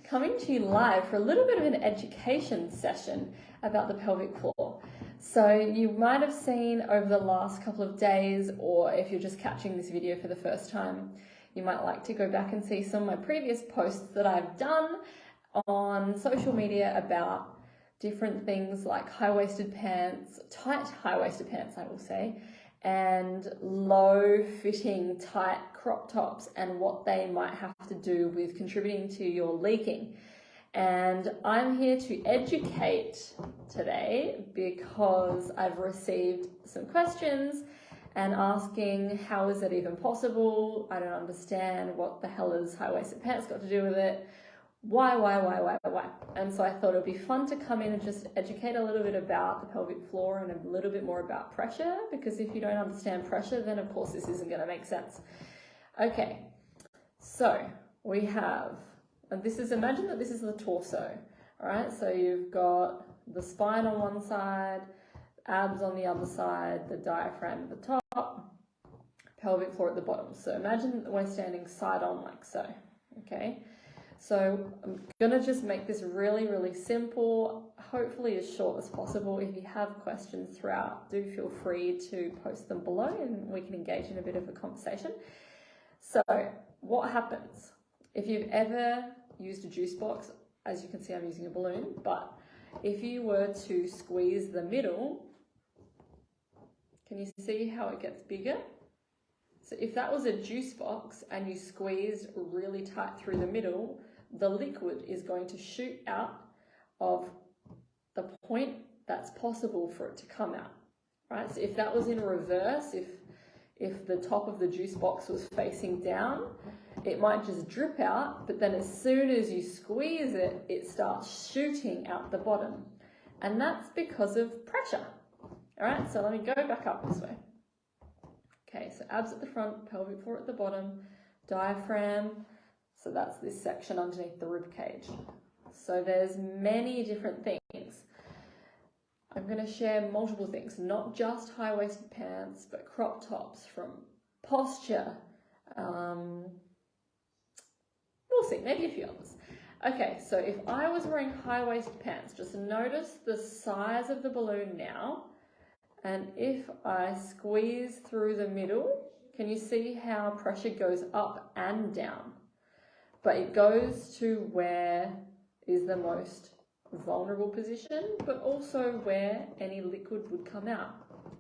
coming to you live for a little bit of an education session about the pelvic floor. So you might have seen over the last couple of days, or if you're just catching this video for the first time, you might like to go back and see some of my previous posts that I've done on social media about different things like high-waisted pants, tight high-waisted pants, I will say, and low-fitting tight crop tops and what they might have to do with contributing to your leaking. And I'm here to educate today because I've received some questions and asking, how is it even possible? I don't understand. What the hell has high-waisted pants got to do with it? Why? And so I thought it would be fun to come in and just educate a little bit about the pelvic floor and a little bit more about pressure, because if you don't understand pressure, then of course this isn't going to make sense. Okay, so we have, and this is, imagine that this is the torso, all right? So you've got the spine on one side, abs on the other side, the diaphragm at the top, pelvic floor at the bottom. So imagine that we're standing side on like so, okay? So I'm going to just make this really, really simple, hopefully as short as possible. If you have questions throughout, do feel free to post them below and we can engage in a bit of a conversation. So what happens if you've ever used a juice box? As you can see, I'm using a balloon, but if you were to squeeze the middle, can you see how it gets bigger? So if that was a juice box and you squeezed really tight through the middle, the liquid is going to shoot out of the point that's possible for it to come out, right? So if that was in reverse, if the top of the juice box was facing down, it might just drip out, but then as soon as you squeeze it, it starts shooting out the bottom. And that's because of pressure. All right, so let me go back up this way. Okay, so abs at the front, pelvic floor at the bottom, diaphragm, so that's this section underneath the rib cage. So there's many different things. I'm going to share multiple things, not just high-waisted pants, but crop tops, from posture. We'll see, maybe a few others. Okay, so if I was wearing high-waisted pants, just notice the size of the balloon now. And if I squeeze through the middle, can you see how pressure goes up and down? But it goes to where is the most vulnerable position, but also where any liquid would come out,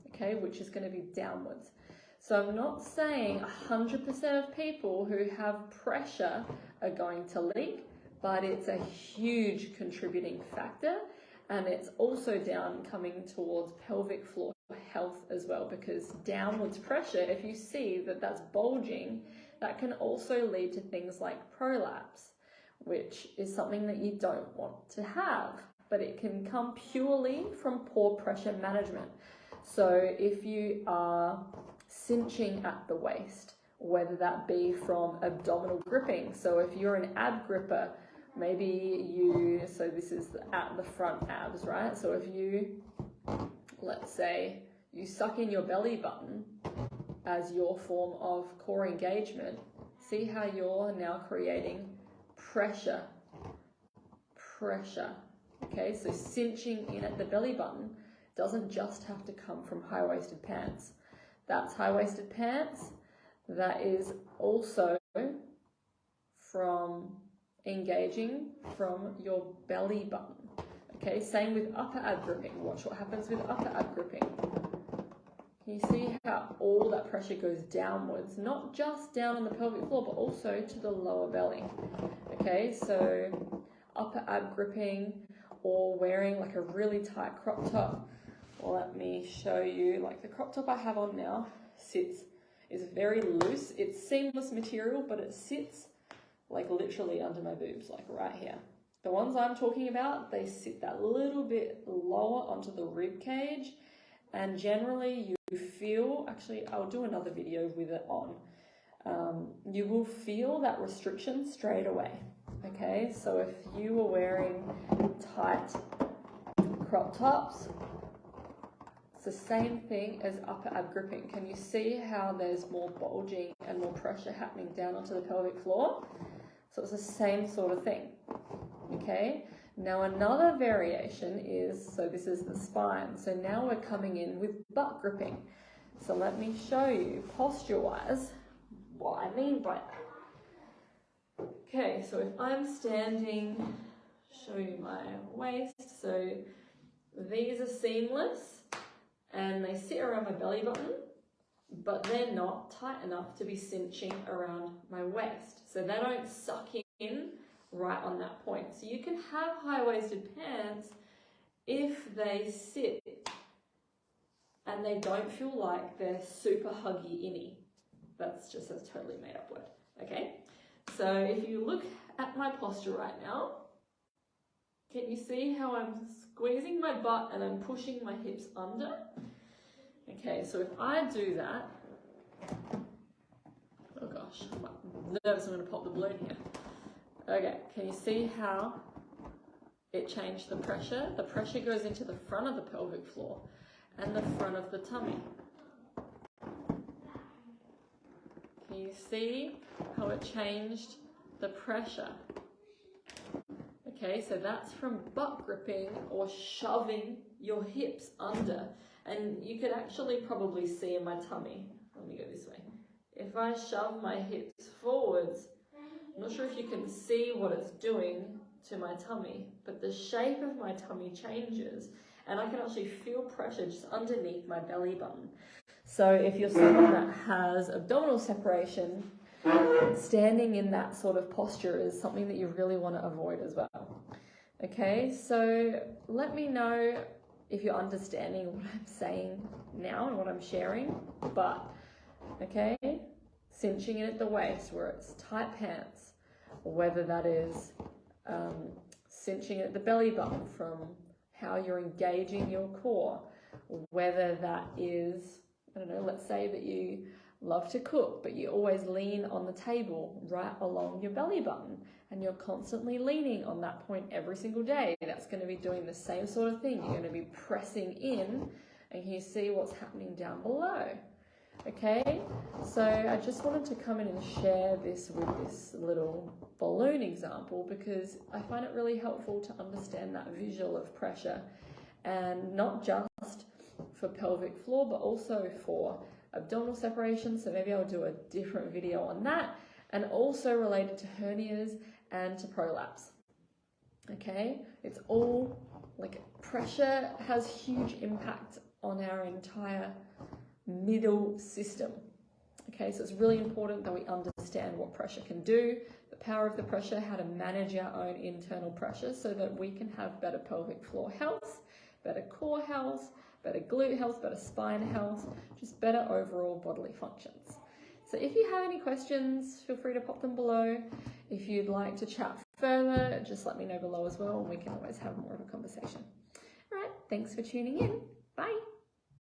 okay, which is going to be downwards. So I'm not saying 100% of people who have pressure are going to leak, but it's a huge contributing factor. And it's also down coming towards pelvic floor health as well, because downwards pressure, if you see that that's bulging, that can also lead to things like prolapse, which is something that you don't want to have, but it can come purely from poor pressure management. So if you are cinching at the waist, whether that be from abdominal gripping, so if you're an ab gripper, maybe so this is at the front abs, right? So if you, let's say, you suck in your belly button as your form of core engagement, see how you're now creating pressure, okay? So cinching in at the belly button doesn't just have to come from high-waisted pants. That's high-waisted pants. That is also from engaging from your belly button. Okay, same with upper ab gripping. Watch what happens with upper ab gripping. Can you see how all that pressure goes downwards, not just down on the pelvic floor, but also to the lower belly? Okay, so upper ab gripping or wearing like a really tight crop top. Well, let me show you, like the crop top I have on now is very loose. It's seamless material, but it sits like literally under my boobs, like right here. The ones I'm talking about, they sit that little bit lower onto the rib cage, and generally you feel, actually I'll do another video with it on, you will feel that restriction straight away, okay? So if you were wearing tight crop tops, it's the same thing as upper ab gripping. Can you see how there's more bulging and more pressure happening down onto the pelvic floor? So it's the same sort of thing. okay? Now another variation is, so this is the spine. So now we're coming in with butt gripping. So let me show you posture-wise what I mean by that. Okay, so if I'm standing, show you my waist. So these are seamless and they sit around my belly button, but they're not tight enough to be cinching around my waist. So they don't suck in right on that point. So you can have high-waisted pants if they sit and they don't feel like they're super huggy inny. That's just a totally made up word, okay? So if you look at my posture right now, can you see how I'm squeezing my butt and I'm pushing my hips under? Okay, so if I do that, oh gosh, I'm nervous I'm going to pop the balloon here. Okay, can you see how it changed the pressure? The pressure goes into the front of the pelvic floor and the front of the tummy. Can you see how it changed the pressure? Okay, so that's from butt gripping or shoving your hips under. And you could actually probably see in my tummy. Let me go this way. If I shove my hips forwards, I'm not sure if you can see what it's doing to my tummy, but the shape of my tummy changes and I can actually feel pressure just underneath my belly button. So if you're someone that has abdominal separation, standing in that sort of posture is something that you really want to avoid as well. Okay, so let me know if you're understanding what I'm saying now and what I'm sharing. But, okay, cinching in at the waist where it's tight pants, or whether that is cinching at the belly button from how you're engaging your core, whether that is, I don't know, let's say that you love to cook, but you always lean on the table right along your belly button and you're constantly leaning on that point every single day. That's going to be doing the same sort of thing. You're going to be pressing in and you see what's happening down below. Okay, so I just wanted to come in and share this with this little balloon example because I find it really helpful to understand that visual of pressure, and not just for pelvic floor but also for abdominal separation. So maybe I'll do a different video on that, and also related to hernias and to prolapse. Okay, it's all like pressure has huge impact on our entire middle system. Okay, so it's really important that we understand what pressure can do, the power of the pressure, how to manage our own internal pressure so that we can have better pelvic floor health, better core health, better glute health, better spine health, just better overall bodily functions. So if you have any questions, feel free to pop them below. If you'd like to chat further, just let me know below as well, and we can always have more of a conversation. All right, thanks for tuning in. Bye.